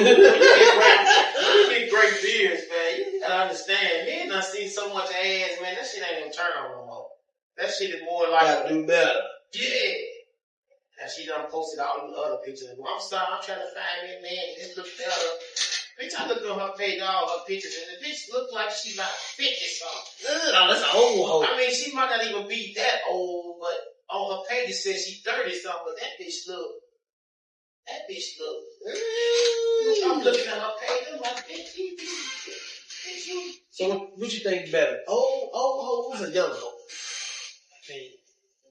When you get great beards, man, you gotta understand. Men done seen so much ass, man. That shit ain't gonna turn on no more. That shit is more like gotta do better. Yeah. And she done posted all the other pictures. I'm sorry, I'm trying to find that man. This look better. Bitch, I looked on her page, all her pictures, and the bitch looked like she about 50 something. No, that's an old hoe. I mean, she might not even be that old, but on her page it says she 30 something, but that bitch look. I'm looking at her page, I'm like, bitch, you. So what you think better? Old hoes or young hoes?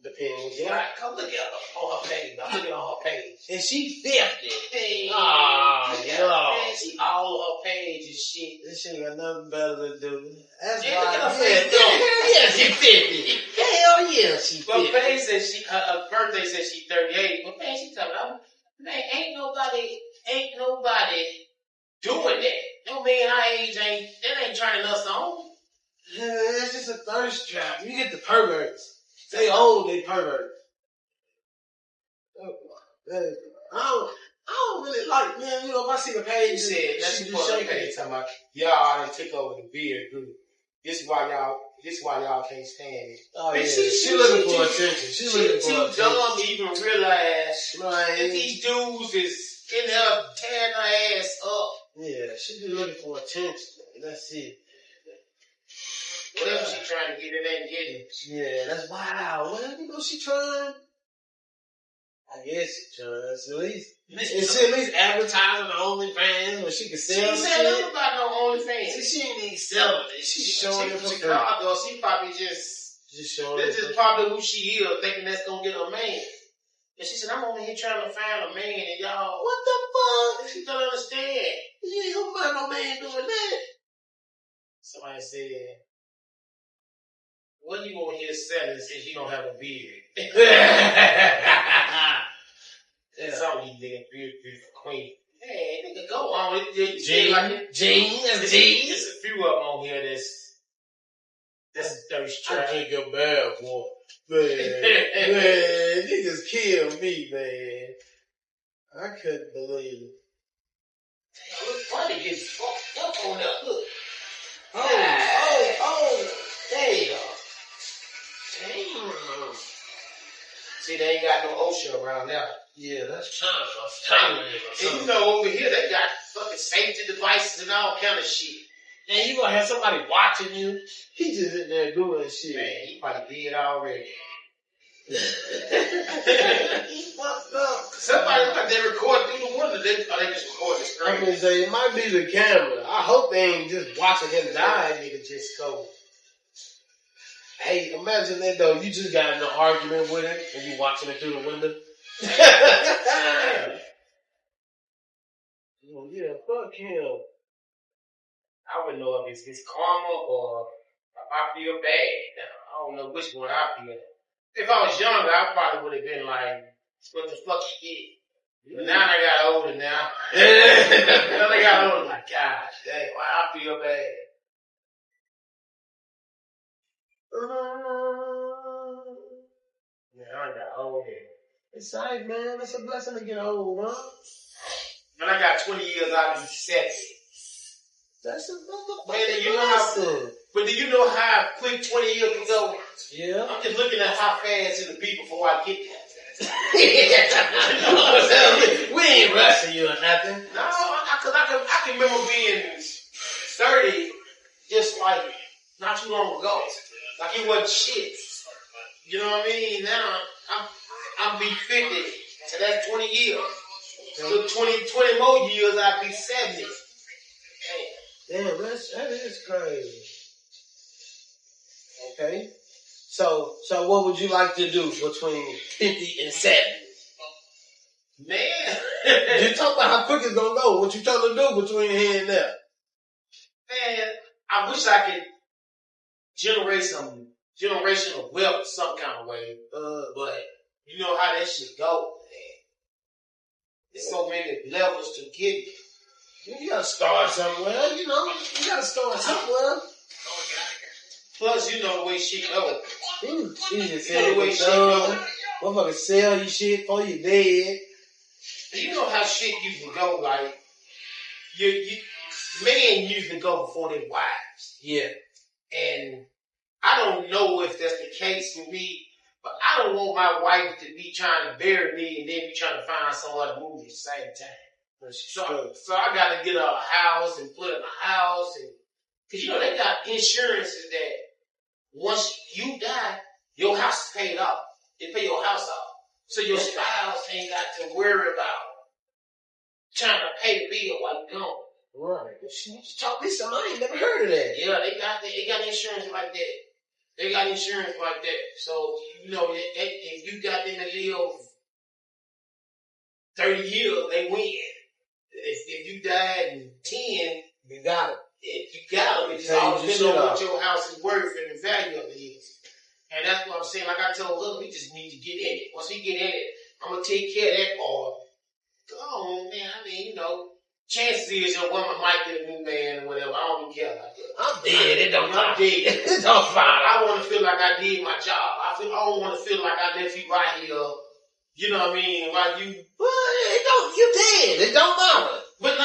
Depends. Yeah, right, come look at her on her page. I'm looking on her page. And she 50. Hey, no. Man, she all on her page and shit. This shit got nothing better to do. That's yeah, why. Yeah, she 50. Hell yeah, she 50. But Paige said her birthday said she 38. But man, she talking about, man, ain't nobody doing that. No man our age that ain't turning us on. Yeah, it's just a thirst trap. You get the perverts. They old, they perverts. I don't really like, man, you know, if I see the page, that's the page talking about, y'all done took over the beard group. This is why y'all can't stand it. Oh, yeah. She looking for attention. She looking for attention. She too dumb to even realize that these dudes is in there tearing her ass up. Yeah, she be looking for attention. That's it. Whatever she trying to get, it ain't getting. Yeah, that's wow. Well, you know she trying. I guess she trying. So at least advertising the OnlyFans where she can sell. She ain't saying nothing about no OnlyFans. She ain't even selling it. She's showing it for free. She probably just showing it. This is probably who she is, thinking that's gonna get a man. And she said, I'm over here trying to find a man, and y'all, what the fuck? She don't understand. You ain't gonna find no man doing that. Somebody said, what you gonna hear selling since you don't have a beard? That's all you nigga, beard queen. Hey, nigga, go on. Gene. There's a few of them on here that's thirst trap. I drink your bad boy. Man, niggas kill me, man. I couldn't believe it. Damn, look funny, getting fucked up on that. Look. Oh, damn. See, they ain't got no ocean around now. Yeah, that's time. And you know, over here, they got fucking safety devices and all kind of shit. And you gonna have somebody watching you? He just in there doing shit. Man, he probably did already. He fucked up. Somebody, they record through the window. They just record the screen. I'm gonna say, it might be the camera. I hope they ain't just watching him die, nigga, just go. Hey, imagine that though. You just got in an argument with him and you watching it through the window. Oh, yeah, fuck him. I wouldn't know if it's karma or if I feel bad. I don't know which one I feel. If I was younger, I probably would have been like, what the fuck you did? But now I got older now. Now I got older, like, gosh, dang, why I feel bad? Yeah, I got old. It's alright, man. It's a blessing to get old, huh? When I got 20 years, I'll be 70. That's a motherfucking blessing. But do you know how quick 20 years can go? Yeah. I'm just looking at how fast it'll be before I get there. We ain't rushing you or nothing. No, cause I can remember being 30 just like not too long ago. Like it wasn't shit. You know what I mean? Now I'm be 50, so that's 20 years. So 20 more years, I'd be 70. Damn, that is crazy. Okay. So what would you like to do between 50 and 70? Man. You talk about how quick it's gonna go. What you trying to do between here and there? Man, I wish I could generate some generational wealth some kind of way. But you know how that shit go, man. There's so many levels to get it. You gotta start somewhere, you know. You gotta start somewhere. Plus, you know the way shit go. You know the way shit go. Motherfucker sell your shit before you dead. You know how shit used to go, like, men usually go before their wives. Yeah. And I don't know if that's the case with me, but I don't want my wife to be trying to bury me and then be trying to find some other movie at the same time. So I got to get her a house and put her in a house. Because, they got insurances that once you die, your house is paid off. They pay your house off. So your spouse ain't got to worry about trying to pay the bill while you're gone. Right. She taught me something. I ain't never heard of that. Yeah, they got insurance like that. They got insurance like that. So, if you got them to live 30 years, they win. If you died in 10, you got it. You got it. It's all depends on what your house is worth and the value of it is. And that's what I'm saying. Like I told Lil, we just need to get in it. Once we get in it, I'm going to take care of that part. Go on, man. I mean, chances is your woman might get a new man or whatever. I don't even care about that. I'm dead. It don't I'm dead. It don't matter. I want to feel like I did my job. I don't want to feel like I left you right here. You know what I mean? Like you. Well, you dead. It don't matter. But no,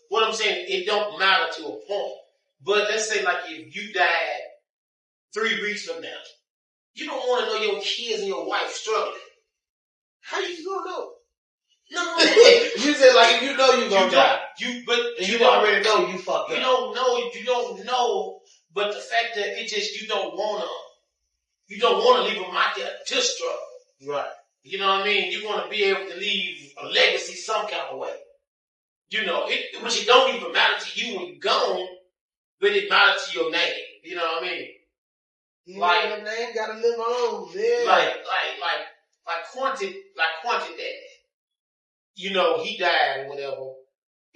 what I'm saying, it don't matter to a point. But let's say like if you died 3 weeks from now, you don't want to know your kids and your wife struggling. How you gonna know? No. You said like if you know you gonna die. You already know you fucked up. You don't know, but the fact that you don't wanna leave them out there to struggle. Right. You know what I mean? You wanna be able to leave a legacy some kind of way. Which it don't even matter to you when you're gone, but it matters to your name. You know what I mean? Your name gotta live on, man. Like Quanti Daddy. He died or whatever.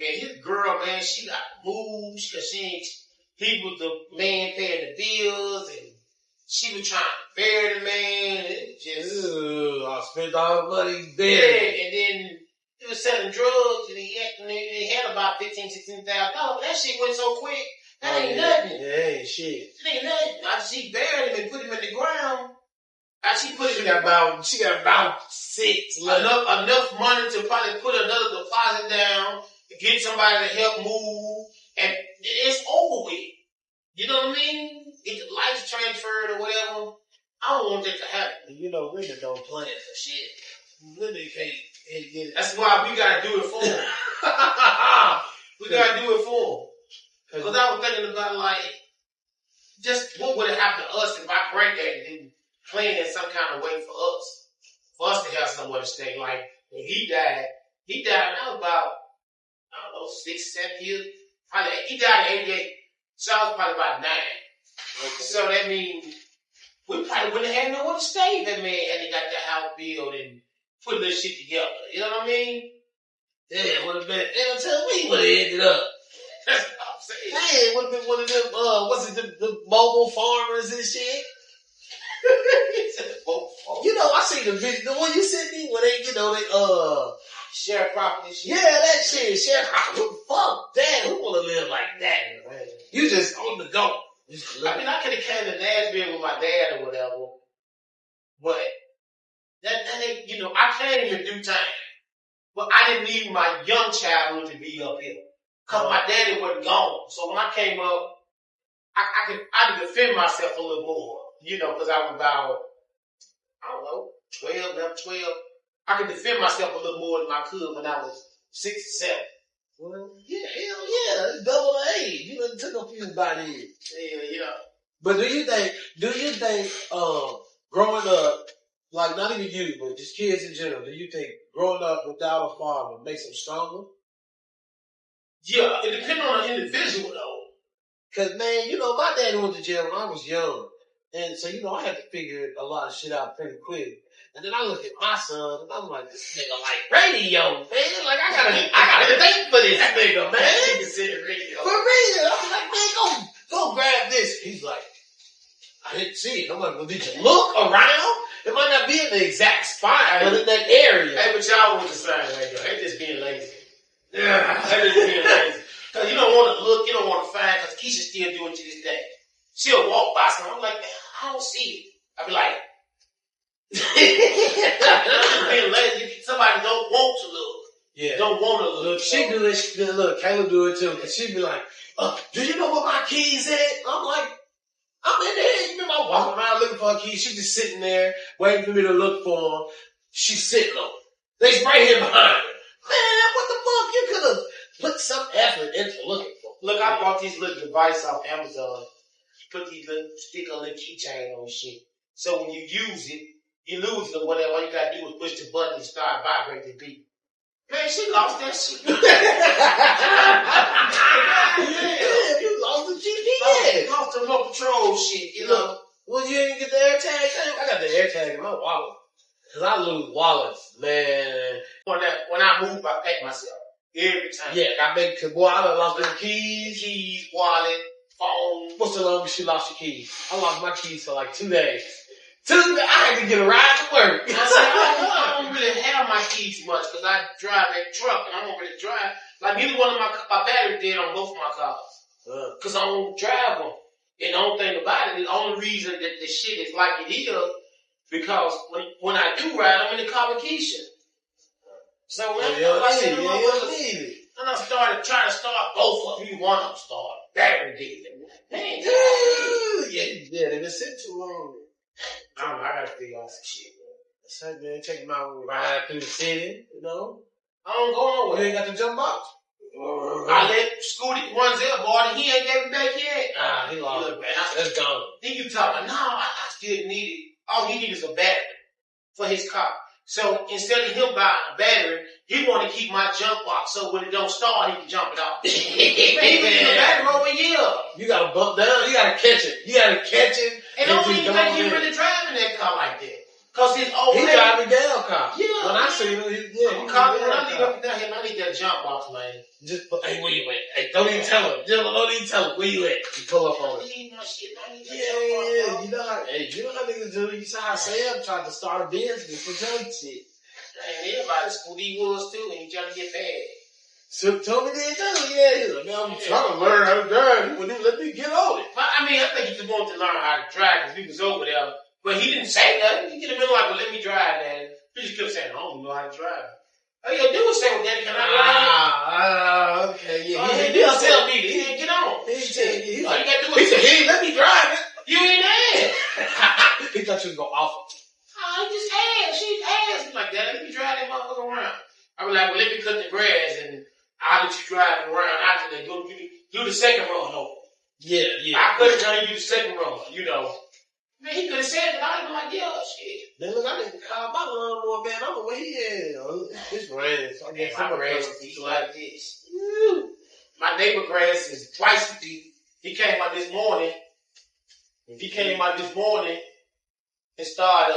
And his girl, man, she got moved because he was the man paying the bills and she was trying to bury the man. It just. I spent all the money there. Yeah, and then he was selling drugs and he had about $15,000, $16,000. That shit went so quick. That ain't nothing. Yeah, ain't shit. It ain't nothing. After she buried him and put him in the ground, she got about 6. Enough money to probably put another deposit down, get somebody to help move, and it's over with. You know what I mean? Get the lights transferred or whatever. I don't want that to happen. Women don't plan for shit. Women can't get it. That's why we gotta do it for them. We gotta do it for them. Because I was thinking about just what would have happened to us if our granddaddy didn't plan in some kind of way for us to have somewhere to stay. Like when he died when I was about, 6, 7 years. Probably, he died at 88, so I was probably about 9. Okay. So that means we probably wouldn't have had nowhere to stay. That man hadn't got the house built and put this shit together. You know what I mean? Yeah, it would have been. Tell me what it ended up. That's what I'm saying. Man, it would have been one of them. The mobile farmers and shit. I seen the video. The one you sent me where they share property shit. Yeah, that shit. Share property. Fuck that. Who wanna live like that? Man? You just on the go. I could have came to Nashville with my dad or whatever, but that ain't. I came in due time, but I didn't need my young childhood to be up here because my daddy wasn't gone. So when I came up, I could defend myself a little more. Because I was about, 12, now 12. I could defend myself a little more than I could when I was 6 or 7. Well, yeah, hell yeah, it's double the age. You done took a few by then. Yeah. But do you think, growing up, like not even you, but just kids in general, do you think growing up without a father makes them stronger? Yeah, it depends on the individual though. Cause man, my daddy went to jail when I was young. And so, I had to figure a lot of shit out pretty quick. And then I look at my son, and I'm like, this nigga like radio, man. Like, I gotta think for this nigga, man. Radio. For real. I'm like, man, go grab this. He's like, I didn't see it. I'm like, well, did you look around? It might not be in the exact spot, but in that area. Hey, but y'all want the same way, though. They just being lazy. Yeah, they just being lazy. Cause you don't want to look, you don't want to find, cause Keisha still doing it to this day. She'll walk by something. I'm like, man, I don't see it. I be like, being lazy. Somebody don't want to look. Yeah. Don't want to look. She do this. Look, Kayla do it too. Cause she be like, do you know where my keys at? I'm like, I'm in there. You remember I walking around looking for her keys. She just sitting there waiting for me to look for them. She's sitting on them. They's right here behind her. Man, what the fuck? You could have put some effort into looking for them. Look, I bought these little devices off Amazon. Put these little stick on little keychain on shit. So when you use it, you lose it or whatever. All you gotta do is push the button and start vibrating the beat. Man, she lost that shit. Yeah, you lost the GPS. Lost the remote control shit, you know. Well, you didn't get the AirTag thing? I got the AirTag in my wallet. Cause I lose wallets, man. When I move, I pack myself. Every time. Yeah, I bet, cause boy, I done lost them keys, wallet, phone. What's the longest you lost your keys? I lost my keys for like 2 days. I had to get a ride to work. I don't really have my keys much because I drive that truck and I don't really drive. Like neither one of my batteries dead on both of my cars. Because I don't drive them. And the only thing about it, the only reason that the shit is like it is, because when I do ride, I'm in the car with Keisha. So when I started trying to start both of them, one of them started. Battery dead. Man, yeah, they been sitting too long. I gotta figure out some shit, man. That's right, man. Take my ride through the city, you know. I don't go nowhere. You ain't got the jump box. I let Scooty Runzel boy, he ain't gave it back yet. He lost it. That's gone. Then you talking, no, I still need it. All he needs is a battery for his car. So instead of him buying a battery, he want to keep my jump box so when it don't start, he can jump it off. He been in the battery over a year. You gotta bump down. You gotta catch it. And I don't even think he really driving that car like that. Cause his old he driving down car. Yeah. When I see him, when I leave up and down here, I need that jump box, man. Just put, hey, where you at? Hey, don't even tell him. Don't even tell him where you at. You pull up on it. Yeah, you know how niggas do. You saw how Sam tried to start a business for junk shit. Man, everybody Scooty was too, and he trying to get paid. So Tony did too, yeah. He's like, man, I'm trying to learn how to drive. He wouldn't let me get on it. But I mean, I think he just wanted to learn how to drive because he was over there. But he didn't say nothing. He could have been like, well, let me drive, Daddy. He just kept saying, I don't know how to drive. All you gotta do is say, well, Daddy, can I drive? Okay, yeah. He didn't tell me. He didn't get on. He said, all you gotta do is say, he ain't let me drive it. You ain't there. He thought you was gonna offer. Oh, he just asked. She asked. I'm like, Daddy, let me drive that motherfucker around. I was like, well, let me cut the grass and I'll let you drive it around after they go do the second row. No. Yeah. I couldn't tell you do the second row, you know. Man, he could have said that. I'd have been like, yeah, shit. Then look, I didn't call my lawnmower, man. I don't know where he is. It's raining. So I guess my grass is like this. My neighbor grass is twice as deep. He came out this morning. And started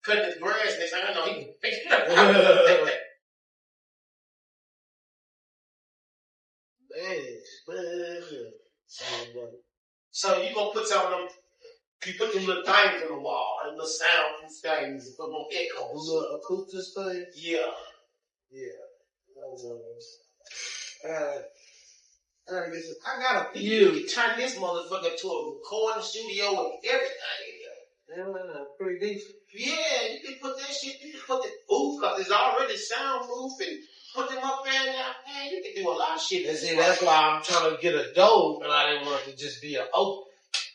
cutting his grass. Next thing I know, he was picking it up. So you gonna put some of them. You put them little things on the wall, and little sound things, and put them echoes. Little acoustic things? Yeah. I got a few. You turn this motherfucker to a recording studio and everything. Yeah, pretty decent. Yeah, you can put that shit, you can put the booth, cause it's already soundproof, and put them up there and down. Man, you can do a lot of shit. And see, that's why I'm trying to get a door, and I didn't want it to just be an open.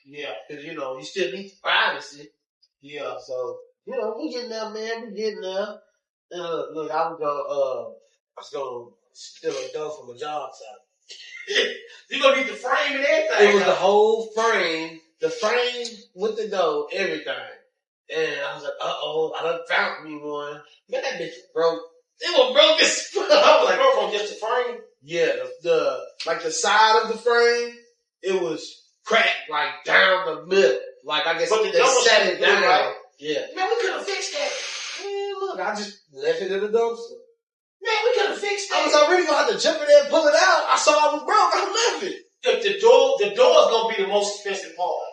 Yeah. Cause, you know, you still need privacy. Yeah. So, you know, we getting there, man. We getting there. And look, I was gonna steal a door from a job site. You gonna need the frame and everything. It was the whole frame, the frame with the door, everything. And I was like, I done found me one. Man, that bitch broke. It was broke as fuck. I was like, broke on just the frame? Yeah, the side of the frame, it was cracked, like, down the middle. Like, I guess but they set it down. Right? Yeah. Man, we could have fixed that. Man, look, I just left it in the dumpster. Man, we could have fixed that. I was already gonna have to jump in there and pull it out. I saw I was broke. I left it. The door is gonna be the most expensive part.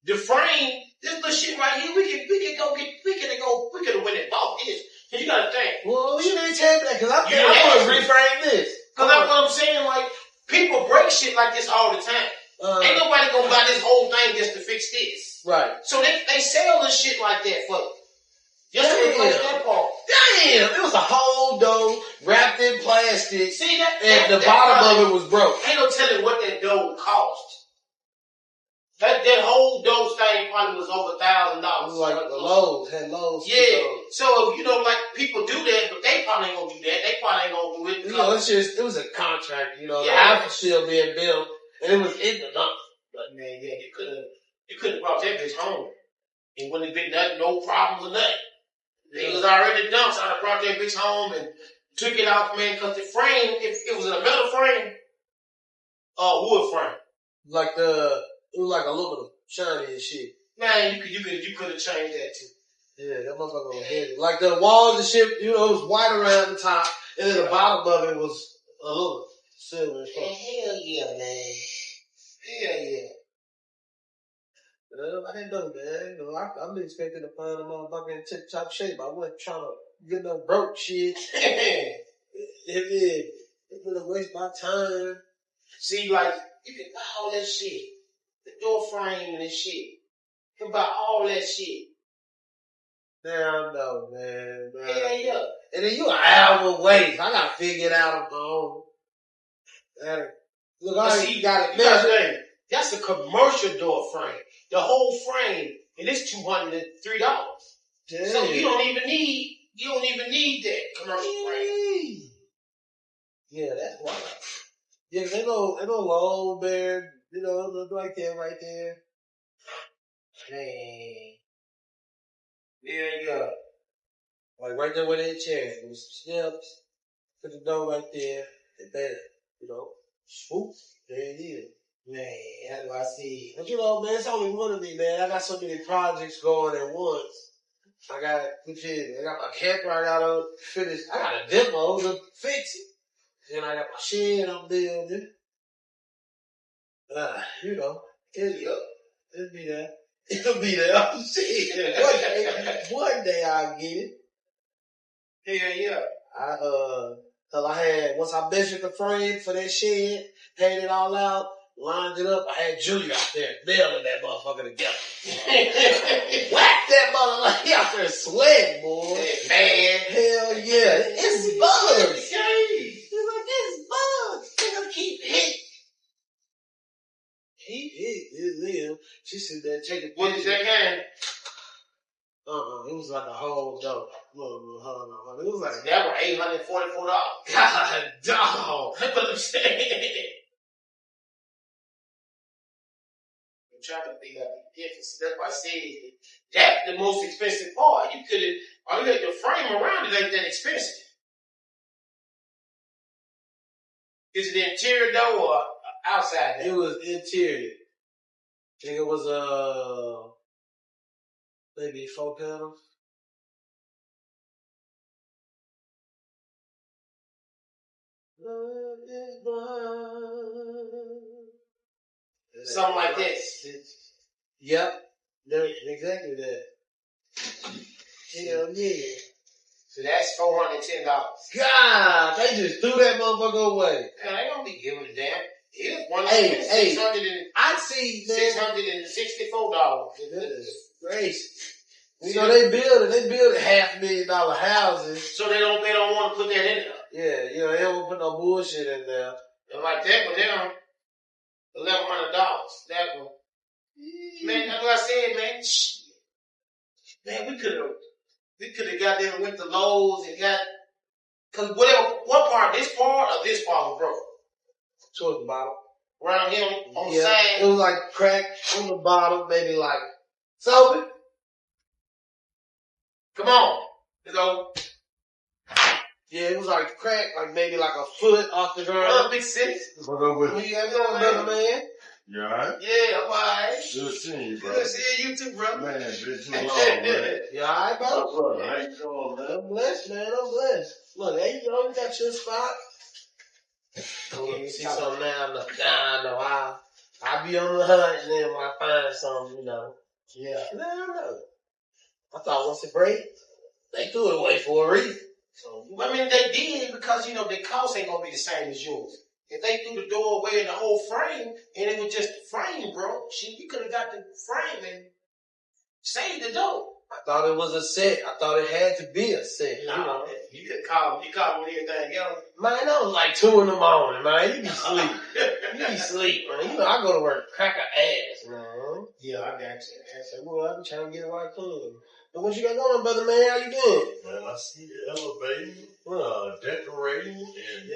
The frame, this little shit right here, we could have went and bought this. And you gotta think. Well, you didn't tell me that, cause I want to reframe this. Cause that's what I'm saying, like, people break shit like this all the time. Ain't nobody gonna buy this whole thing just to fix this. Right. So they sell this shit like that for just to replace that part. Damn, it was a whole dough wrapped plastic. See that? And the bottom of it was broke. Ain't no telling what that door cost. That whole door thing probably was over $1,000. It was like the Lowe's, had Lowe's. Yeah. So, like, people do that, but they probably ain't gonna do that. They probably ain't gonna do it. You know, it was a contract, the house was still being built, and it was in the dump. But man, you couldn't have brought that bitch home. It wouldn't have been nothing, no problems or nothing. It was already done, so I'd have brought that bitch home and took it off, man, cause the frame, if it was in a metal frame, wood frame. It was like aluminum, shiny and shit. Man, you could have changed that too. Yeah, that motherfucker was heavy. Like the walls and shit, it was white around the top, and then the bottom of it was aluminum, silver and stuff. Hell yeah, man. Hell yeah. I didn't know, man. I'm expecting to find a motherfucker in tip-top shape. I wasn't trying to get no broke shit. It would waste my time. See, like, you can buy all that shit. The door frame and shit. You can buy all that shit. Now, no, man. Hell yeah. And then you an hour away. I gotta figure it out on my own. Look, you gotta think. That's a commercial door frame. The whole frame, and it's $203. Damn. So you don't even need that commercial frame. Yeah, that's why. Yeah, they no low there, right there. Man. Yeah. Like right there where that chair. There was some steps. Put the door right there. And then, swoop. There it is. Man, how do I see? But man, it's only one of me, man. I got so many projects going at once. I got my camper I gotta finish. I got a demo to fix it. And I got my shed I'm building. It'll be there. It'll be there. One day I'll get it. Yeah. Once I measured the frame for that shed, paid it all out, lined it up, I had Julia out there nailing that motherfucker together. Whack that motherfucker. He out there sweating, boy. Man. Hell yeah. It's bugs. He's like, it's bugs. Nigga keep hitting. He hit. She said that taking. What is that game? It was like a whole dope. It was like that was $844. God, dog. That's what I'm saying. I'm trying to figure out the difference. That's why I said that's the most expensive part. You could have, the frame around it ain't that expensive. Is it the interior though or outside though? It was interior. I think it was maybe 4 panels. Something like this. Yep. Exactly that. Hell yeah. So that's $410. God, they just threw that motherfucker away. Man, they don't be giving a damn. It was I see $664. Goodness gracious. They build $500,000 houses. So they don't want to put that in there. Yeah, they don't put no bullshit in there. And like that with them, $1,100. That one. Man, that's what I said, man. Man, we could have got there and went to Lowe's and got, cause what part, this part was broke? Towards the bottom. Around him, on the side. It was like cracked on the bottom, maybe like, so come on. Yeah, it was like cracked, like maybe like a foot off the ground. BIG6. What up with you? Brother man? You alright? Yeah, I'm alright. Good seeing you, bro. Good seeing you too, bro. Man, bitch, you alone, man. You alright, bro? How you doing, man? I'm blessed, man. I'm blessed. Look, hey, you got your spot. You see something now, I'll be on the hunt and then when I find something, Yeah. No. I thought once it break, they threw it away for a reason. So, I mean, they did because, the cost ain't gonna be the same as yours. If they threw the door away in the whole frame, and it was just the frame, bro, we could have got the frame and saved the door. I thought it was a set. I thought it had to be a set. No, you could call me. You call me anything else. Man, that was like 2 in the morning, man. You be sleep. You be sleep, man. You know, I go to work, crack a ass, man. Yeah, I got you. I said, well, I be trying to get it right clean. But what you got going, brother, man? How you doing? Man, I see you elevating, decorating, and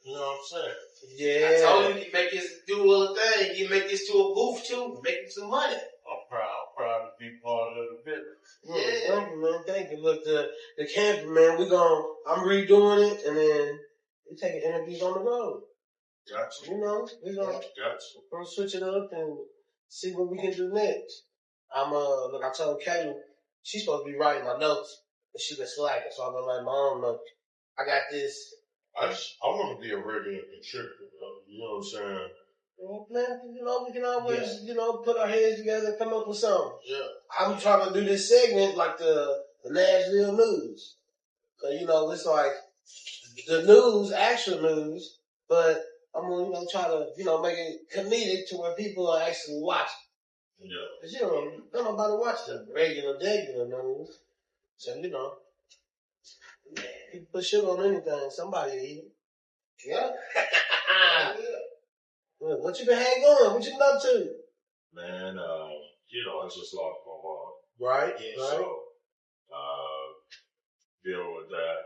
you know what I'm saying? Yeah. I told you make this do a thing. You make this to a booth too. Make some money. I'm proud to be part of the business. Yeah. Thank you, man. Thank you. Look, the camper, man, I'm redoing it, and then we taking interviews on the road. Gotcha. You know, we're gonna switch it up and see what we can do next. Look, I told Kayla, she's supposed to be writing my notes, but she been slacking, so I'm gonna write my own notes. I got this. I want to be a regular contributor, you know what I'm saying? Well, man, you know, we can always, put our heads together and come up with something. Yeah. I'm trying to do this segment like the Nashville news. So, it's like the news, actual news, but I'm going to try to, make it comedic to where people are actually watching. Yeah. Because, don't nobody watch the regular news. So, you put shit on anything, somebody eat it. Yeah. What you been had going? What you been up to? Man, I just lost my mom. Right. Yeah, right. So, dealing with that.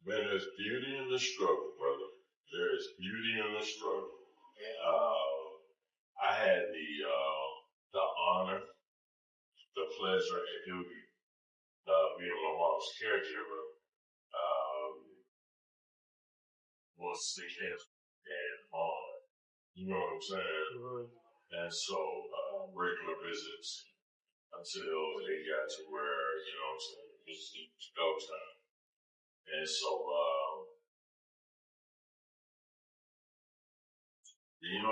Man, there's beauty in the struggle, brother. There is beauty in the struggle. I had the honor, the pleasure, and duty being my mom's caregiver. Was sick and on. You know what I'm saying? Mm-hmm. And so regular visits until they got to where, you know what I'm saying, it was go time. And so,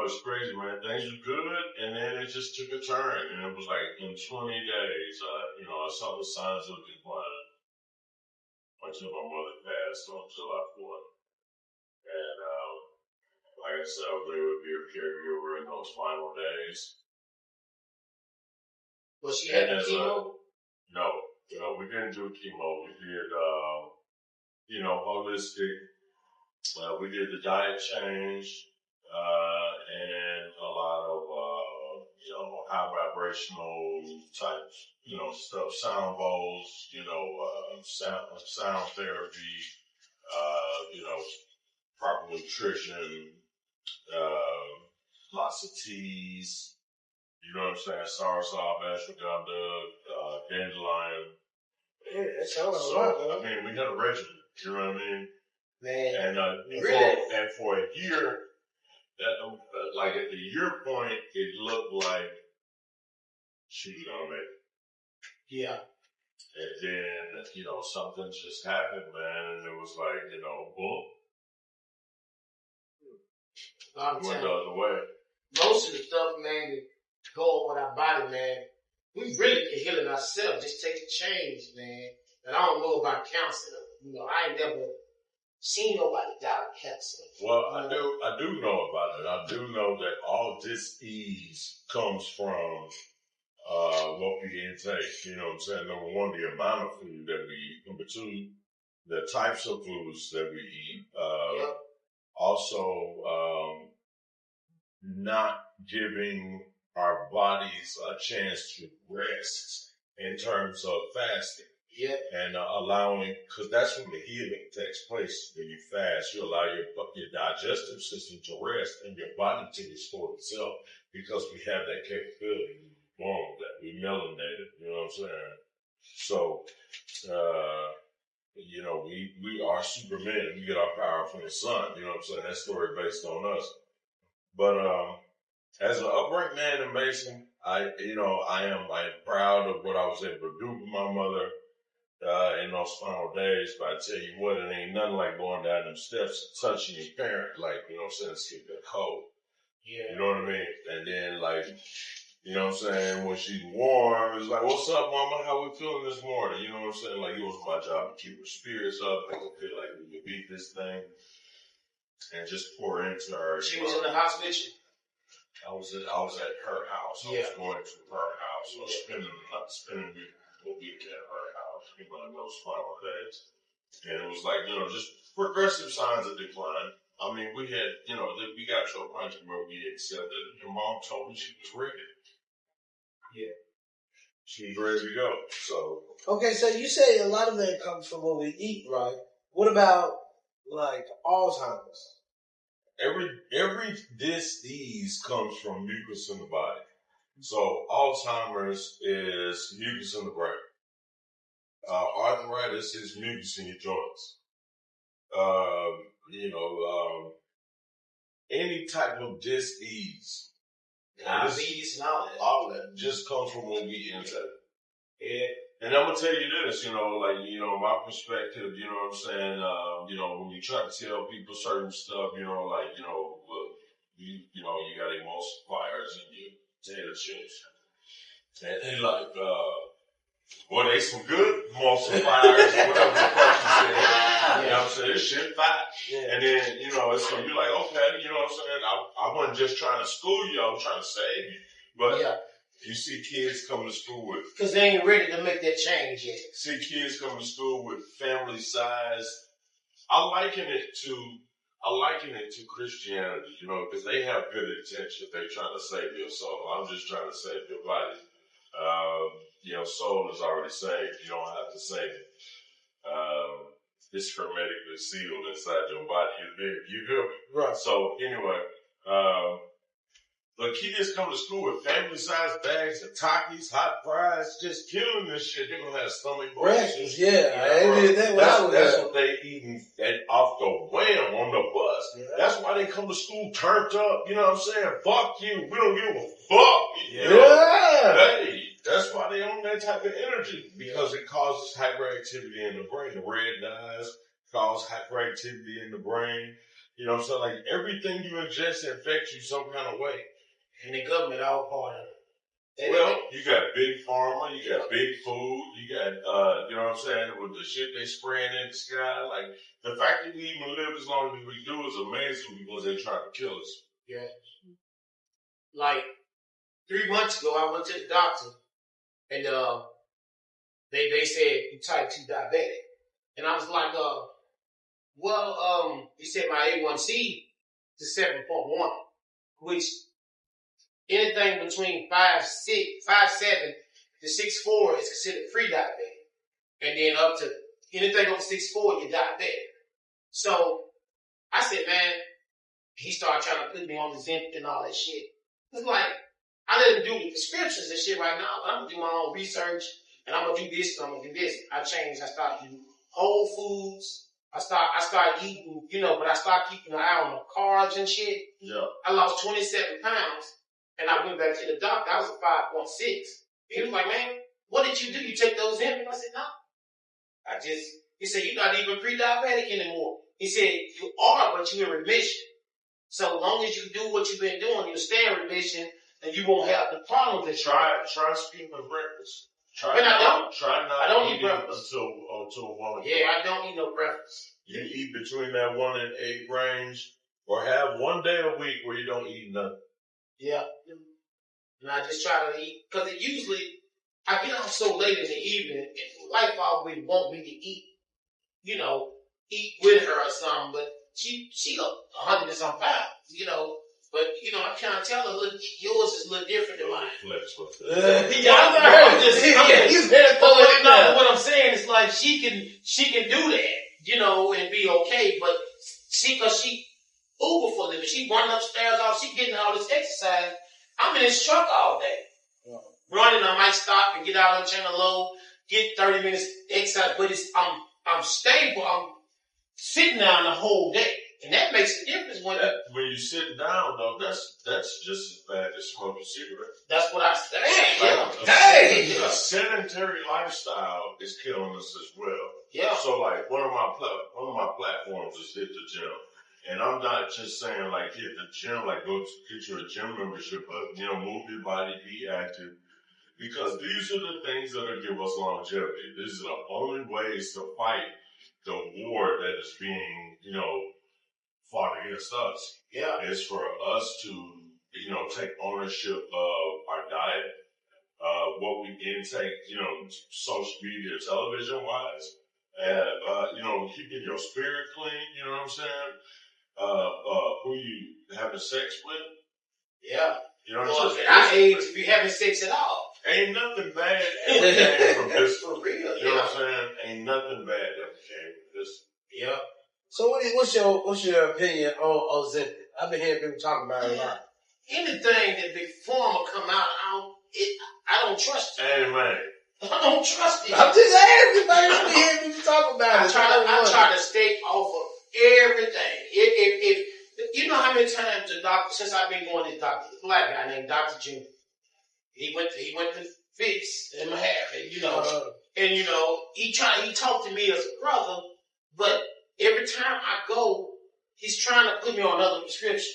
it's crazy, man. Things were good, and then it just took a turn. And it was like in 20 days, I saw the signs of decline until my mother passed on July 4th. And, like I said, I was able to be a caregiver in those final days. Was she having chemo? No, we didn't do chemo. We did, holistic. We did the diet change, and a lot of, high vibrational type, stuff, sound bowls, sound therapy, proper nutrition, lots of teas. You know what I'm saying? Soursop, ashwagandha, dandelion. Yeah, that sounds like a lot, man. I mean, we had a regimen. You know what I mean? Man. And for a year, like at the year point, it looked like she was gonna make it. Yeah. And then, something just happened, man, and it was like, boom. Went the other way. Most of the stuff, man, go on with our body, man. We really can heal it ourselves. Just take the change, man. And I don't know about counseling. I ain't never seen nobody die of cancer. Well, I do know about it. I do know that all dis-ease comes from what we intake. You know what I'm saying? Number one, the amount of food that we eat. Number two, the types of foods that we eat. Yep. Also, not giving our bodies a chance to rest in terms of fasting. Yeah. And allowing, because that's when the healing takes place. When you fast, you allow your digestive system to rest and your body to restore itself, because we have that capability. Boom, that we melanated. You know what I'm saying? So, we are supermen. We get our power from the sun. You know what I'm saying? That story based on us. But as an upright man in Mason, I am proud of what I was able to do for my mother in those final days. But I tell you what, it ain't nothing like going down them steps and touching your parent, like, it's getting that cold. Yeah. You know what I mean? And then, like, when she's warm, it's like, what's up, mama? How we feeling this morning? You know what I'm saying? Like, it was my job to keep her spirits up, make her feel like we could beat this thing, and just pour into her. She was in the hospital? I was at her house. I was going to her house. I was spending a week at her house. One of those final days. And it was like, just progressive signs of decline. I mean, we had, we got to a point where we accepted it. Your mom told me she was ready. Yeah. She was ready to go. So. Okay, so you say a lot of that comes from what we eat, right? What about, like, Alzheimer's? Every disease comes from mucus in the body. So Alzheimer's is mucus in the brain. Arthritis is mucus in your joints. Any type of disease, diabetes and all that just comes from what we intake. Yeah. And I'm gonna tell you this, my perspective, you know what I'm saying, when you try to tell people certain stuff, you got emulsifiers in your potato chips. And they like, they some good emulsifiers, whatever the fuck you said. You know what I'm saying? This shit fat. Yeah. And then, so you're like, okay, you know what I'm saying? I wasn't just trying to school you, I was trying to save you. But you see kids coming to school with... Because they ain't ready to make that change yet. See kids coming to school with family size. I liken it to Christianity, because they have good intention. They're trying to save your soul. I'm just trying to save your body. Soul is already saved. You don't have to save it. It's hermetically sealed inside your body. You feel me? Right. So anyway, the kids come to school with family-sized bags of Takis, hot fries, just killing this shit. They're gonna have stomach breakfast. That's what they eating off the wham on the bus. Yeah. That's why they come to school turned up. You know what I'm saying? Fuck you. We don't give a fuck. Hey, that's why they own that type of energy, because it causes hyperactivity in the brain. The red dyes cause hyperactivity in the brain. You know what I'm saying? Like everything you ingest affects you some kind of way. And the government all part of it. Well, you got big pharma, you got big food, you got, you know what I'm saying, with the shit they spraying in the sky. Like, the fact that we even live as long as we do is amazing because they're trying to kill us. Yeah. Like, 3 months ago, I went to the doctor, and they said, you type 2 diabetic. And I was like, he said my A1C is 7.1, which anything between 5'7" to 6'4" is considered pre-diabetic. And then up to anything over 6'4", you're diabetic. So I said, man, he started trying to put me on the Zenith and all that shit. It's like, I let him do the prescriptions and shit right now, but I'm going to do my own research, and I'm going to do this, and I'm going to do this. I changed. I started eating whole foods. I started eating, but I started keeping an eye on the carbs and shit. Yeah. I lost 27 pounds, and I went back to the doctor. I was 5.6. He was like, man, what did you do? You take those in? And I said, no. He said, you're not even pre-diabetic anymore. He said, you are, but you're in remission. So long as you do what you've been doing, you'll stay in remission, and you won't have the problems that you have. Try skipping breakfast. I don't eat breakfast until 1 o'clock. Yeah, I don't eat no breakfast. You eat between that 1 and 8 range, or have one day a week where you don't eat nothing. Yeah. And I just try to eat, because I get off so late in the evening, and life always want me to eat, eat with her or something, but she 100 and some pounds, but, I can't tell her, look, yours is a little different than mine. What I'm saying is like, she can do that, and be okay, but cause she Uber for a living. She running upstairs, she getting all this exercise. I'm in this truck all day. Running, I might stop and get out and turn the low, get 30 minutes exercise, but I'm stable. I'm sitting down the whole day. And that makes a difference when you sit down, though, that's just as bad as smoking cigarettes. That's what I say. A sedentary lifestyle is killing us as well. Yeah. So like one of my platforms is hit the gym. And I'm not just saying like hit the gym, like go get you a gym membership, but move your body, be active. Because these are the things that will give us longevity. These are the only ways to fight the war that is being, fought against us. Yeah. Is for us to take ownership of our diet, what we intake, social media, television wise, and, keeping your spirit clean, you know what I'm saying? Who you having sex with. Yeah. You know what I'm saying? At our age, if you having sex at all. Ain't nothing bad ever came from this. For real. You know what I'm saying? Ain't nothing bad ever came from this. Yeah. So what's your opinion on Ozempic? I've been hearing people talking about it a lot. Anything that Big Pharma come out, I don't trust it. Hey man. I don't trust it. I'm just asking, man. I've been hearing people talk about it. I try to stay off of everything. If you know how many times the doctor, since I've been going to this doctor, the black guy named Dr. Jr. He went to fix in my hair, and he talked to me as a brother, but every time I go, he's trying to put me on another prescription.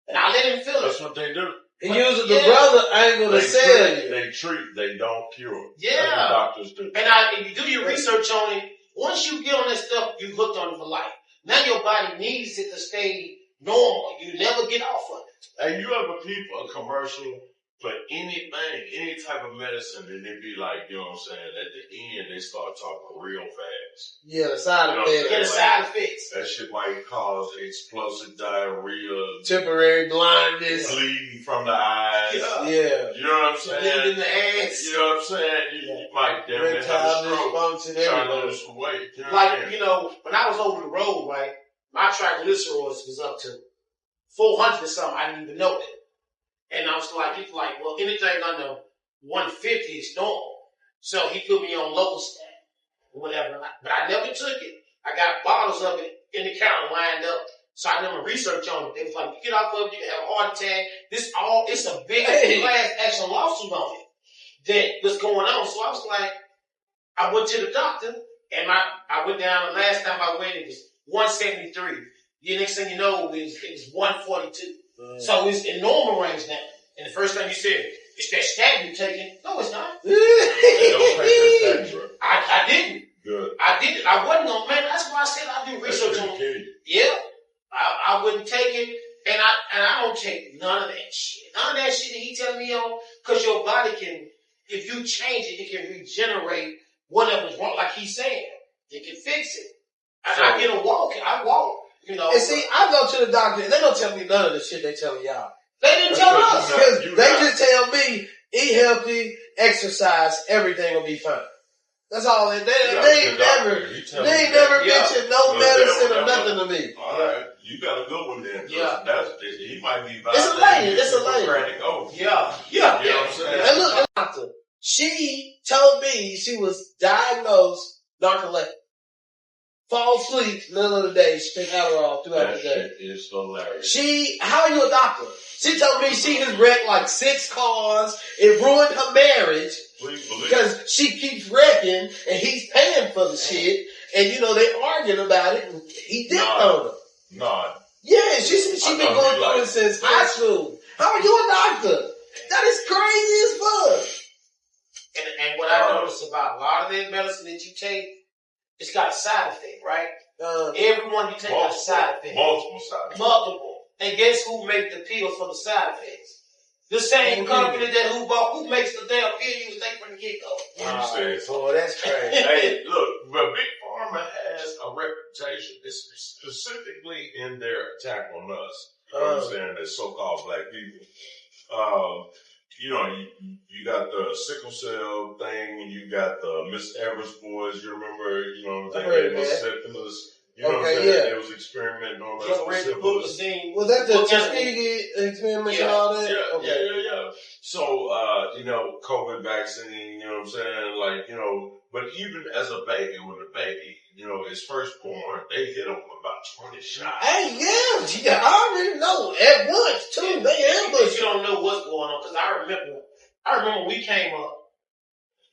And I let him feel it. That's what they do. He uses the brother angle to sell you. They treat, they don't cure. Yeah. That's what doctors do. And if you do your research on it, once you get on that stuff, you hooked on it for life. Now your body needs it to stay normal. You never get off of it. Hey, you ever peep a commercial for anything, any type of medicine, and it be like, you know what I'm saying, at the end, they start talking real fast. Yeah, the side effects. Yeah, the side effects. That shit might cause explosive diarrhea, temporary blindness, bleeding from the eyes. Yeah. You know what I'm saying? Bleeding in the ass. You know what I'm saying? You might damn near have a stroke. Trying to lose some weight. You know when I was over the road, right, my triglycerides was up to 400 or something. I didn't even know that. And I was like, well, anything under 150 is normal. So he put me on Logostat or whatever. But I never took it. I got bottles of it in the counter lined up. So I did my research on it. They was like, you get off of it, you can have a heart attack. It's a big class action lawsuit on it that was going on. So I was like, I went to the doctor and I went down. The last time I went, it was 173. The next thing you know, it was 142. So it's in normal range now. And the first time you said, it's that statin you're taking. No, it's not. I didn't. Good. I didn't. I wasn't going to, man. That's why I said I do research on it. Yeah. I wouldn't take it. And I don't take none of that shit. None of that shit that he telling me on. Because your body can, if you change it, it can regenerate whatever's wrong. Like he's saying. It can fix it. I get a walk. I walk. And see, I go to the doctor and they don't tell me none of the shit they telling y'all. They didn't tell us. Because they just tell me, eat healthy, exercise, everything will be fine. That's all. They ain't never mentioned no medicine or nothing to me. All right. You got a good one then. Yeah. He might be It's a lady. Yeah. You know what I'm saying? And look, doctor, she told me she was diagnosed narcoleptic. Fall asleep, middle of the day, she take Adderall throughout the day. That shit is hilarious. How are you a doctor? She told me she has wrecked like 6 cars. It ruined her marriage. Because she keeps wrecking and he's paying for the shit. And they arguing about it and he dipped on her. Nah. Yeah, she said she been going through it since high school. How are you a doctor? That is crazy as fuck. And what I noticed about a lot of that medicine that you take, it's got a side effect, right? Everyone you take got a side effect. Multiple side effects. Multiple. And guess who make the pills for the side effects? The same company who makes the damn pill you was taking from the get-go. Oh, that's crazy. Hey, look, but Big Pharma has a reputation, it's specifically in their attack on us. You know what I'm saying? As so-called black people. You got the sickle cell thing, and you got the Miss Evers boys. You remember, they was syphilis. You know what I'm saying? They was experimenting on us with syphilis. Was that the Tuskegee experiment and all that? Yeah. So, COVID vaccine, you know what I'm saying? But even as a baby, when the baby, is first born, they hit them with about 20 shots. Hey, yeah, I already know. At once, too. They ambush. You don't know what's going on, because I remember we came up.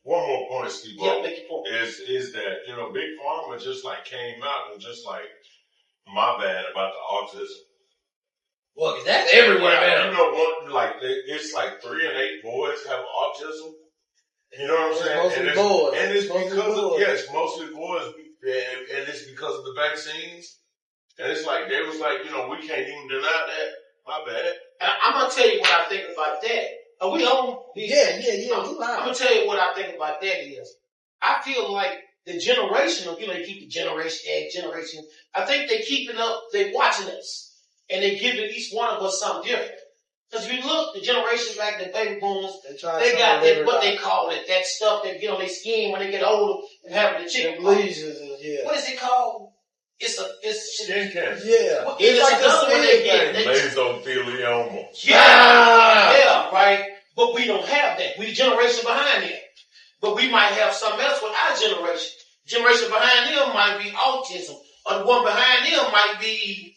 One more point, Stevebo, make your point. is that, Big Pharma just came out and just my bad about the autism. Well, that's everywhere, man. It's 3 in 8 boys have autism. You know what I'm saying? Mostly boys. And it's because of, mostly boys, and it's because of the vaccines. And it's they was we can't even deny that. My bad. And I'm going to tell you what I think about that. Are we on? Yeah. I'm going to tell you what I think about that is, I feel like the generation, they keep the generation. I think they're keeping up, they're watching us. And they giving each one of us something different. Because if you look, the generation back, the baby boomers, they got that, what they call it, that stuff that get on their skin when they get older and having the chicken lesions. Yeah. What is it called? It's skin cancer. Yeah. It's like another one they get. Mesothelioma. Yeah, right. But we don't have that. We the generation behind them. But we might have something else with our generation. The generation behind them might be autism. Or the one behind them might be,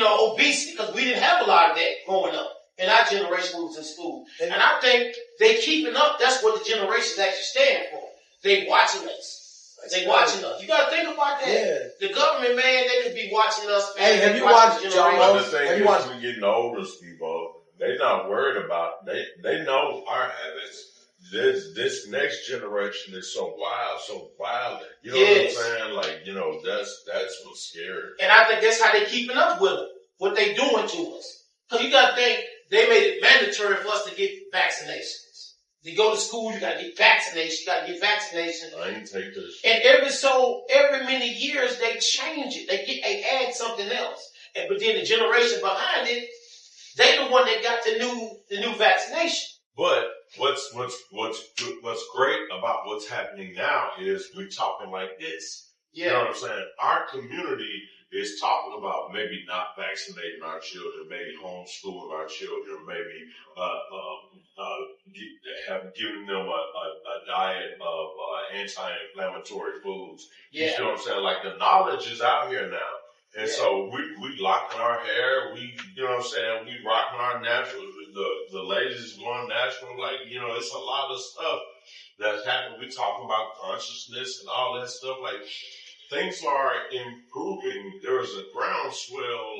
obesity, because we didn't have a lot of that growing up. In our generation, we was in school. And I think they keeping up. That's what the generations actually stand for. They watching us. They watching us. You got to think about that. Yeah. The government, man, they could be watching us. Man. Hey, have you watched John? The thing is, we're getting older, Stevebo. They're not worried about. They know our habits. This next generation is so violent. You know what I'm saying? Like, that's what's scary. And I think that's how they keeping up with them. What they doing to us. Because you got to think, they made it mandatory for us to get vaccinations. You go to school, you got to get vaccinations. I ain't take this. And every many years, they change it. They add something else. But then the generation behind it, they the one that got the new vaccination. But what's great about what's happening now is we're talking like this. Yeah. You know what I'm saying? Our community is talking about maybe not vaccinating our children, maybe homeschooling our children, maybe giving them a diet of anti-inflammatory foods. Yeah. You know what I'm saying? Like, the knowledge is out here now. And so we locking our hair, you know what I'm saying, we rocking our natural, the ladies going natural, it's a lot of stuff that's happening. We talking about consciousness and all that stuff, like, things are improving. There is a groundswell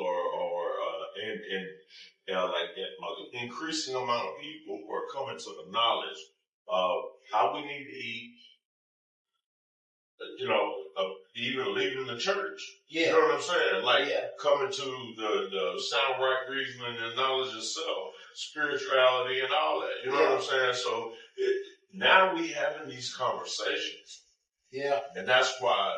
an increasing amount of people who are coming to the knowledge of how we need to eat, even leaving the church. Yeah. You know what I'm saying? Like, coming to the sound right reasoning and knowledge of self, spirituality and all that. You know what I'm saying? So now we having these conversations. Yeah. And that's why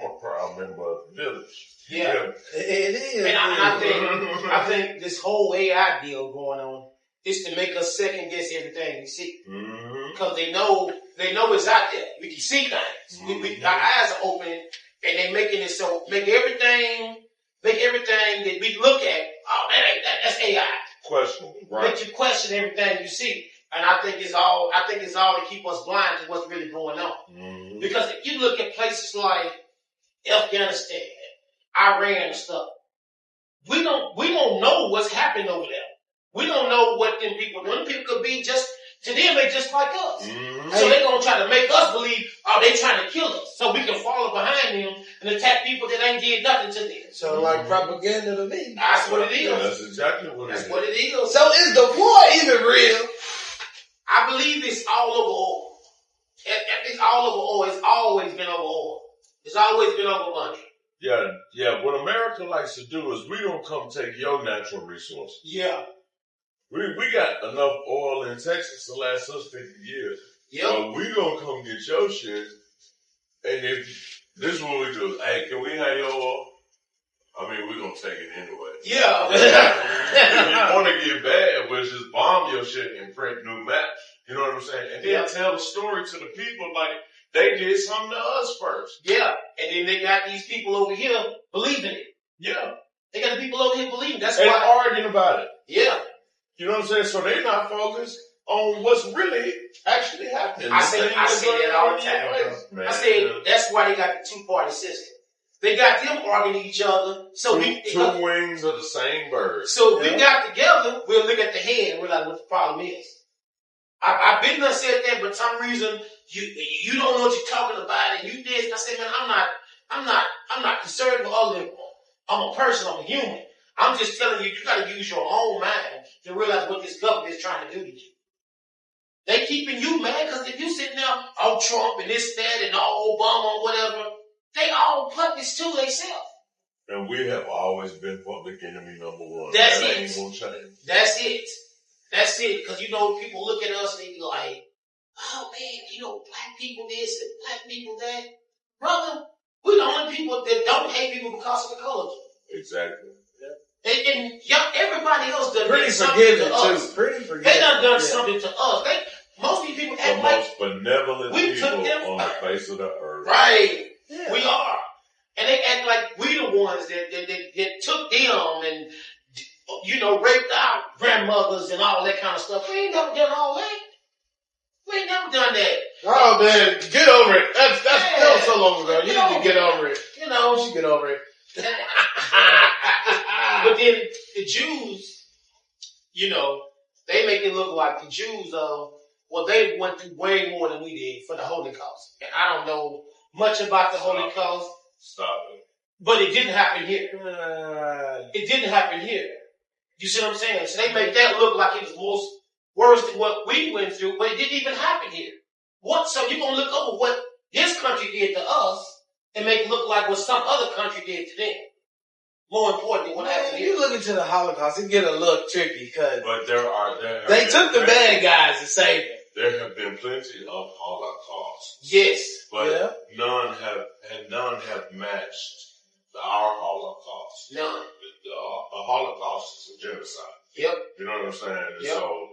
I'm a proud member of the village. Yeah. It is. And I think this whole AI deal going on is to make us second guess everything we see. Mm-hmm. Because they know it's out there. We can see things. Mm-hmm. Our eyes are open, and they're making it so, make everything that we look at, that's AI. Question. Right. Make you question everything you see. And I think it's all to keep us blind to what's really going on. Mm-hmm. Because if you look at places like Afghanistan, Iran and stuff, we don't know what's happening over there. We don't know what them people could be just, to them, they just like us. Mm-hmm. So they're going to try to make us believe, they trying to kill us. So we can follow behind them and attack people that ain't did nothing to them. So like propaganda to me. That's what it is. Yeah, that's exactly what it is. That's what it is. So is the war even real? I believe it's all over oil. It's all over oil. It's always been over oil. It's always been over money. Yeah. What America likes to do is we don't come take your natural resources. Yeah. We got enough oil in Texas to last us 50 years. Yep. So we gonna come get your shit. And if this is what we do, hey, can we have your oil? I mean, we're gonna take it anyway. Yeah. If you want to get bad, we'll just bomb your shit and print new maps. You know what I'm saying? And then tell the story to the people like they did something to us first. Yeah. And then they got these people over here believing it. Yeah. They got the people over here believing. That's and why. Arguing about it. Yeah. You know what I'm saying? So they're not focused on what's really actually happening. I say that all the time. I said that's why they got the two-party system. They got them arguing each other. So two wings of the same bird. So if we got together, we'll look at the head and realize what the problem is. I've been there said that, but for some reason you don't know what you're talking about, and you did. I said, man, I'm not concerned with other people. I'm a person. I'm a human. I'm just telling you, you got to use your own mind to realize what this government is trying to do to you. They keeping you mad because if you sitting there, Trump and this, that, and all Obama or whatever, they all puppets too themselves. And we have always been public enemy number one. That's that it. Ain't gonna change. That's it. That's it. Because, people look at us and they be like, oh, man, black people this and black people that. Brother, we're the only people that don't hate people because of the color. Exactly. And everybody else done pretty something to us. Too. Pretty forgiving. They done something to us. Most of these people act the most benevolent people on the face of the earth. Right. Yeah. We are. And they act like we the ones that took them and, raped our grandmothers and all that kind of stuff. We ain't never done all that. We ain't never done that. Oh, man, get over it. That was so long ago. You need to get over it. You should get over it. But then the Jews, they make it look like the Jews, they went through way more than we did for the Holocaust. And I don't know much about the Holocaust. Stop it. But it didn't happen here. It didn't happen here. You see what I'm saying? So they make that look like it was worse than what we went through, but it didn't even happen here. So you're going to look over what this country did to us and make it look like what some other country did to them. More importantly, what happened here. You look into the Holocaust, it get a little tricky because they took the bad guys and saved them. There have been plenty of Holocausts. Yes. But none have matched our Holocaust. None. A Holocaust is a genocide. Yep. You know what I'm saying? Yep. So,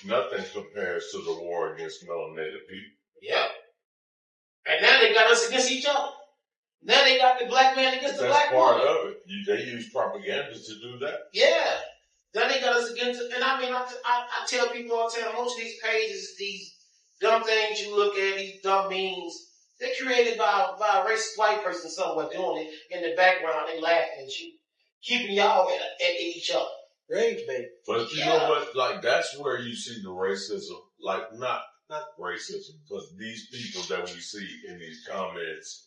nothing compares to the war against melanated people. Yep. And now they got us against each other. Now they got the black man against the black woman. That's part of it. They use propaganda to do that. Yeah. Then they got us against it. And I tell people all the time, most of these pages, these dumb things you look at, these dumb memes, they're created by a racist white person somewhere doing it in the background. They laughing at you, keeping y'all at each other. Rage, baby. But you know what? Like, that's where you see the racism. Like, not racism, because these people that we see in these comments,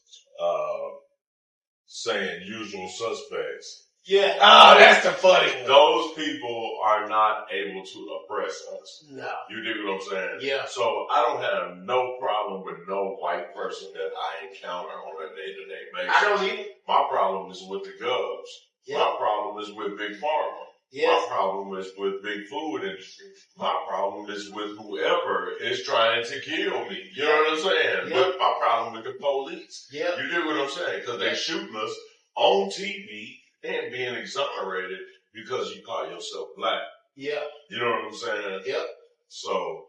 saying usual suspects. Yeah. Oh, that's the funny one. Those people are not able to oppress us. No. You dig what I'm saying? Yeah. So I don't have no problem with no white person that I encounter on a day-to-day basis. I don't either. My problem is with the Gubs. Yeah. My problem is with Big Pharma. Yes. My problem is with big food industry. My problem is with whoever is trying to kill me. You know what I'm saying? Yeah. But my problem with the police. Yeah. You dig what I'm saying? Because they shooting us on TV and being exonerated because you call yourself black. Yeah. You know what I'm saying? Yep. So,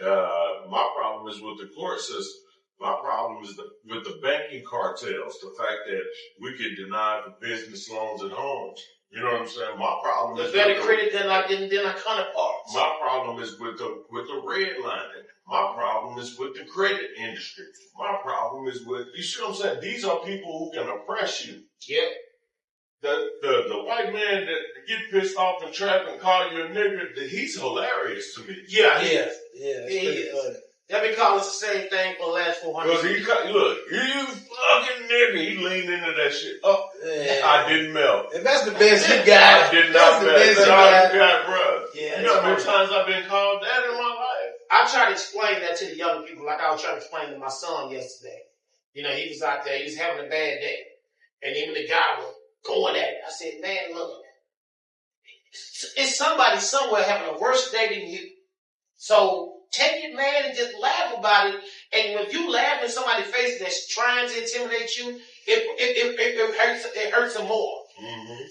my problem is with the court system. My problem is with the banking cartels. The fact that we can deny the business loans and homes. You know what I'm saying? My problem is better credit than our counterparts. My problem is with the redlining. My problem is with the credit industry. My problem is with, you see what I'm saying? These are people who can oppress you. Yeah. The white man that get pissed off in traffic and call you a nigger, he's hilarious to me. Yeah, he is. Yeah, he is. They've been calling us the same thing for the last 400 years. Because you fucking nigga, he leaned into that shit. Oh, yeah. I didn't melt. If that's the best you got, I did not melt. That's all you got, bro. Yeah, you know how many times I've been called that in my life? I try to explain that to the young people like I was trying to explain to my son yesterday. He was out there, he was having a bad day. And even the guy was going at it. I said, man, look, it's somebody somewhere having a worse day than you. So take it, man, and just laugh about it. And if you laugh in somebody's face that's trying to intimidate you, it hurts them more.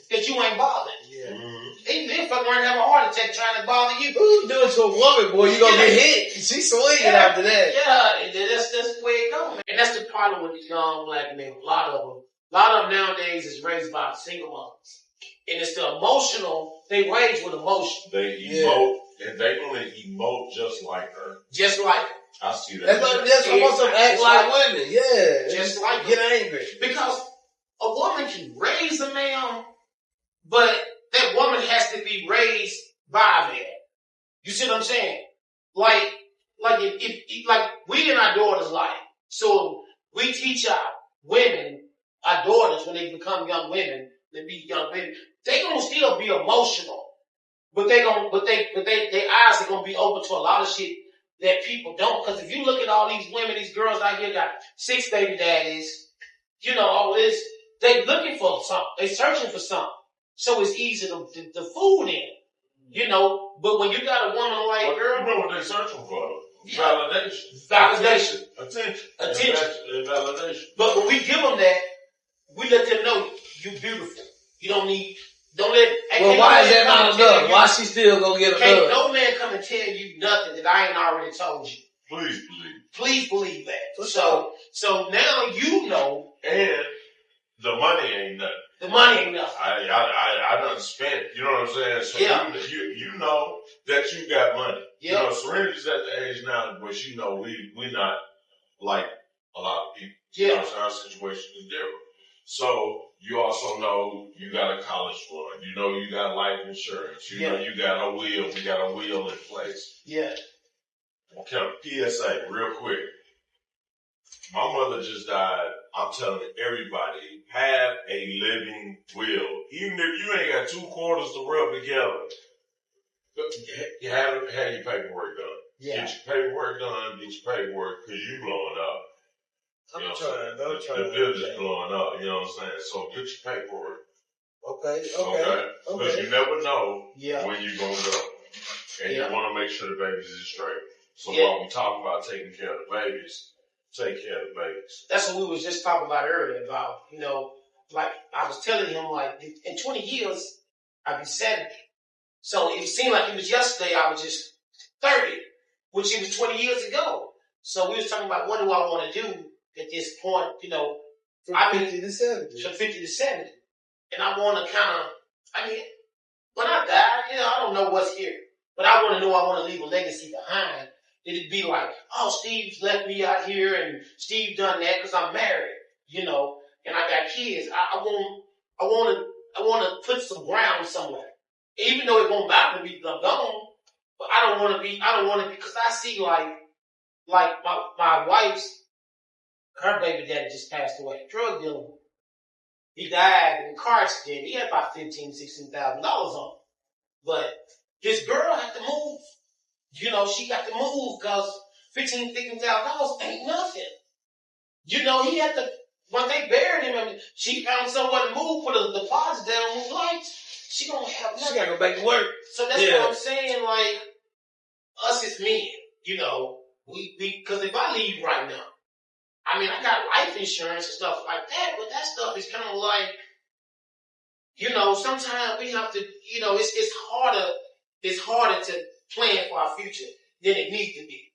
Because you ain't bothered. Yeah. They fucking around and have a heart attack trying to bother you. Ooh, do it to a woman, boy, you gonna get hit. She's swinging after that. Yeah, that's the way it goes. And that's the problem with these young black men. A lot of them nowadays is raised by single moms. And it's the emotional, they rage with emotion. They emote, and they gonna emote just like her. Just like her. I see that. That's supposed to act like women. Yeah. Just like get angry. Because a woman can raise a man, but that woman has to be raised by a man. You see what I'm saying? Like we in our daughters' life. So we teach our women, our daughters, when they become young women, they be young women, they gonna still be emotional. But their eyes are gonna be open to a lot of shit that people don't. Because if you look at all these women, these girls out here got 6 baby daddies, all this. They looking for something. They searching for something. So it's easy to fool them, But when you got a woman like girl, you know what they're searching for? Validation. Attention. And validation. But when we give them that, we let them know you beautiful. You don't let. Well, why is that not enough? Why she still gonna get can't enough? no man come and tell you nothing that I ain't already told you. Please believe that. So now you know. And the money ain't nothing. The money ain't nothing. I done spent, you know what I'm saying? So you know that you got money. Yep. Serenity's at the age now where she know we not like a lot of people. Yeah. Our situation is different. So you also know you got a college fund. You know you got life insurance. You know you got a will. We got a will in place. Yeah. Okay, PSA, real quick. My mother just died. I'm telling everybody, have a living will. Even if you ain't got 2 quarters to rub together, you have your paperwork done. Yeah. Get your paperwork done, because you blowing up. I'm trying. The bill is blowing up, you know what I'm saying? So get your paperwork. Okay. Because you never know when you're going to go. And you want to make sure the babies is straight. So while we talk about taking care of the babies, take care of the babies. That's what we was just talking about earlier about, like I was telling him, like, in 20 years, I'll be 70. So it seemed like it was yesterday I was just 30, which it was 20 years ago. So we was talking about what do I want to do at this point, from 50 to 70. From 50 to 70. And I want to when I die, I don't know what's here. But I want to know I want to leave a legacy behind. It'd be like, oh, Steve left me out here and Steve done that because I'm married, and I got kids. I want to put some ground somewhere. Even though it won't bother me because I'm gone, but I don't want to be, because I see like my wife's, her baby daddy just passed away, drug dealer. He died in a car accident. He had about $15,000, $16,000 on him. But his girl had to move. She got to move because $15,000 ain't nothing. He had to, when they buried him, she found somewhere to move, put a deposit down, move lights. She don't have nothing. She got to go back to work. So that's what I'm saying, like, us as men, because if I leave right now, I got life insurance and stuff like that, but that stuff is kind of like, sometimes we have to, it's harder to plan for our future than it needs to be.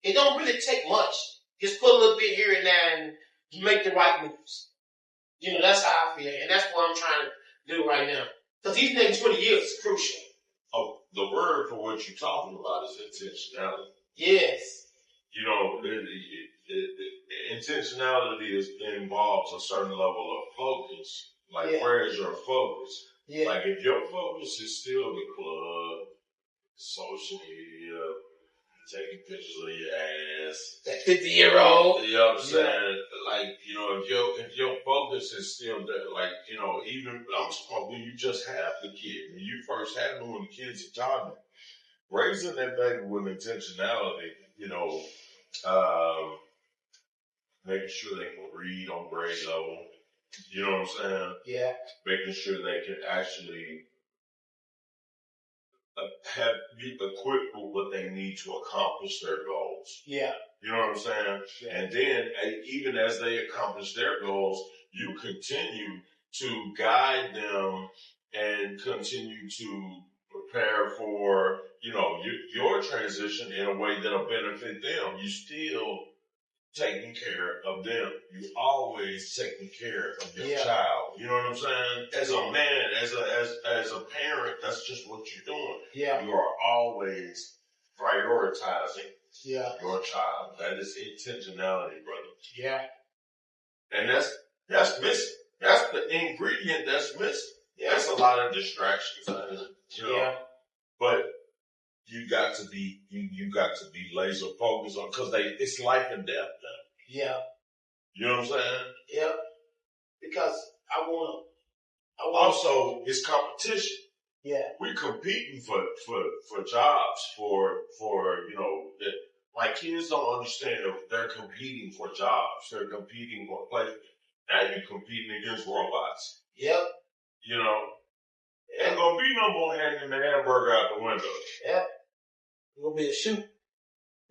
It don't really take much. Just put a little bit here and there and make the right moves. That's how I feel. And that's what I'm trying to do right now. Because these next 20 years is crucial. Oh, the word for what you're talking about is intentionality. Yes. Intentionality involves a certain level of focus. Like, where is your focus? Yeah. Like, if your focus is still the club, social media, taking pictures of your ass. That 50-year-old. You know what I'm saying? Like, if your focus is still there, like, even, I'm talking when you just have the kid, when you first have them when the kids are toddler, raising that baby with intentionality, making sure they can read on grade level. You know what I'm saying? Yeah. Making sure they can actually be equipped with what they need to accomplish their goals. Yeah. You know what I'm saying? Yeah. And then, even as they accomplish their goals, you continue to guide them and continue to prepare for, your transition in a way that'll benefit them. You still taking care of them. You always taking care of your child. You know what I'm saying? As a man, as a parent, that's just what you're doing. Yeah. You are always prioritizing your child. That is intentionality, brother. Yeah. And that's missing. That's the ingredient that's missing. Yeah. That's a lot of distractions. But you got to be laser focused on, because it's life and death now. Yeah. You know what I'm saying? Yeah. Because I want also, it's competition. Yeah. We're competing for jobs, for my kids don't understand that they're competing for jobs. They're competing for placement. Now you're competing against robots. Yep. You know, ain't gonna be no more hanging the hamburger out the window. Yep. It's gonna be a shoot.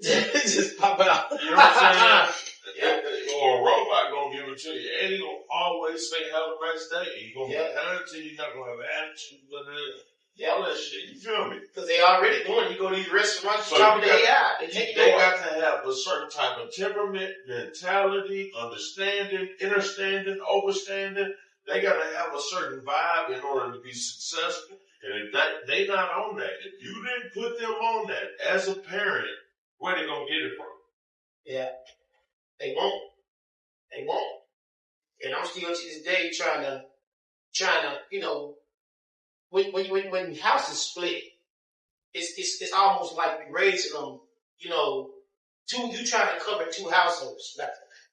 Just pop out. You know what I'm saying? Or a robot gonna give it to you. And he gonna always say have a nice day. He gonna be kind to you, not gonna have attitude, all that shit. You feel me? Because they already doing. You go to these restaurants, you talk to AI. They got to have a certain type of temperament, mentality, understanding, understanding, overstanding. They got to have a certain vibe in order to be successful. And if they not on that, if you didn't put them on that as a parent, where they gonna get it from? Yeah, they won't. They won't. And I'm still to this day trying to, you know, when houses split, it's almost like we raising them, you know, you trying to cover two households.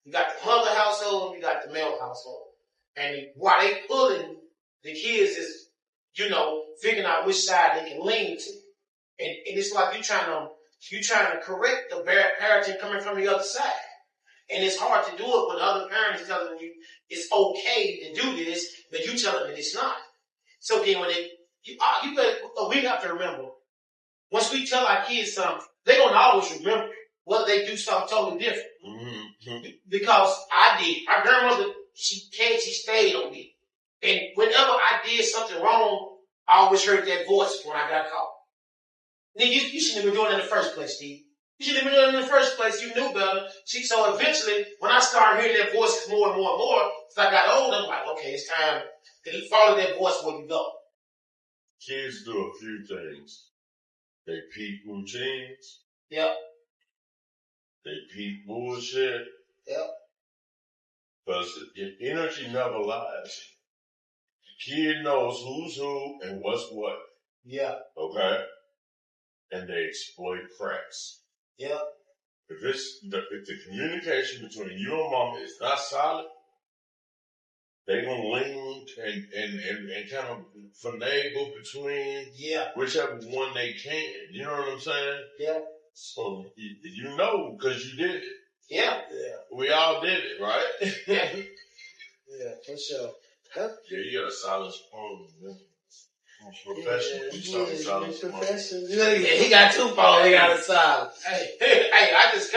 You got the mother household and you got the male household. And while they pulling, the kids is, you know, figuring out which side they can lean to. And it's like you trying to correct the parenting coming from the other side. And it's hard to do it when other parents telling you it's okay to do this, but you telling them it's not. So then when we have to remember, once we tell our kids something, they're going to always remember whether they do something totally different. Mm-hmm. Because I did. Our grandmother, she stayed on me. And whenever I did something wrong, I always heard that voice when I got caught. Nigga, you shouldn't have been doing it in the first place, Steve. You shouldn't have been doing it in the first place. You knew better. So eventually, when I started hearing that voice more and more and more, as I got older, I'm like, okay, it's time to follow that voice where you go. Kids do a few things. They peep routines. Yep. They peep bullshit. Yep. Because energy never lies. The kid knows who's who and what's what. Yeah. Okay? And they exploit cracks. Yeah. If the communication between you and mama is not solid, they gonna lean and kind of finagle between whichever one they can. You know what I'm saying? Yeah. So you know because you did it. Yeah. We all did it, right? Yeah. Yeah, for sure. Yeah, you got a solid phone, man. Professional. Yeah, he got two phones. He got a solid. Hey, I just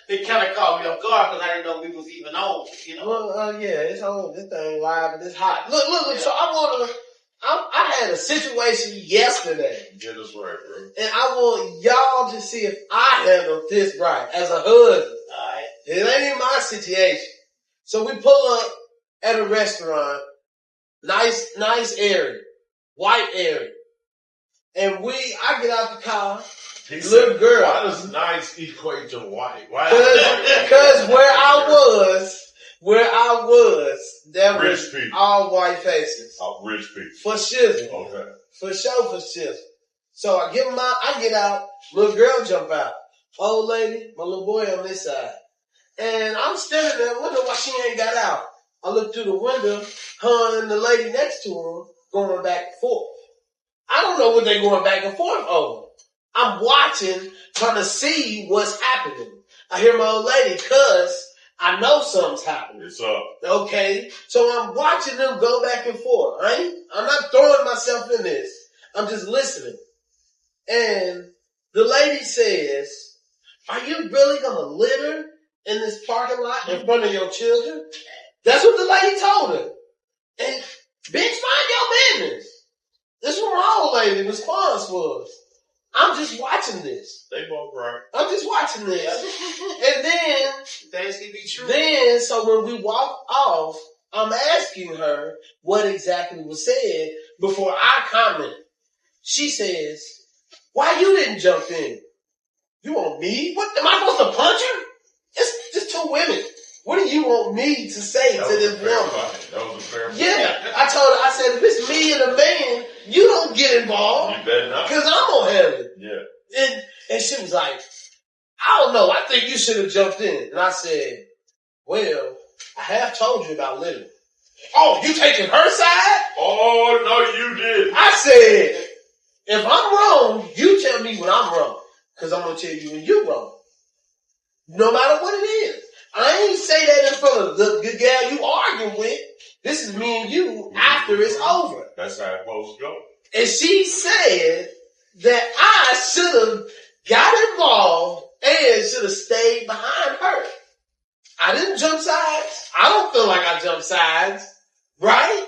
it kind of caught me off guard because I didn't know we was even on. You know. Well, yeah, it's on. This thing live and it's hot. Look. Yeah. So I had a situation yesterday. Get us right, bro. And I want y'all to see if I handled this right as a husband. Alright. It ain't my situation. So we pull up at a restaurant. Nice area. White area. And I get out the car. Little girl. Why does nice equate to white? Why? Because where I was, there rich was people. All white faces. All rich people. For shizzle. Okay. For sure, for shizzle. So I get out, little girl jump out. Old lady, my little boy on this side. And I'm standing there wondering why she ain't got out. I look through the window, her and the lady next to her going back and forth. I don't know what they're going back and forth over. I'm watching, trying to see what's happening. I hear my old lady cuss. I know something's happening. It's up. Okay? So I'm watching them go back and forth. I'm not throwing myself in this. I'm just listening. And the lady says, are you really going to litter in this parking lot in front of your children? That's what the lady told her. And, bitch, mind your business. This is what my old lady's response was. I'm just watching this. They both right. I'm just watching this. And then, things can be true. Then, so when we walk off, I'm asking her what exactly was said before I comment. She says, why you didn't jump in? You want me? What, am I supposed to punch her? It's just two women. What do you want me to say to this woman? That was a fair fight. Yeah. I told her, I said, if it's me and a man, you don't get involved. You better not. Because I'm going to handle it. Yeah. And she was like, I don't know. I think you should have jumped in. And I said, well, I have told you about littering. Oh, you taking her side? Oh, no, you did. I said, if I'm wrong, you tell me when I'm wrong. Because I'm going to tell you when you're wrong. No matter what it is. I ain't say that in front of the good gal you arguing with. This is me and you after it's over. That's how it's supposed to go. And she said that I should have got involved and should have stayed behind her. I didn't jump sides. I don't feel like I jumped sides. Right?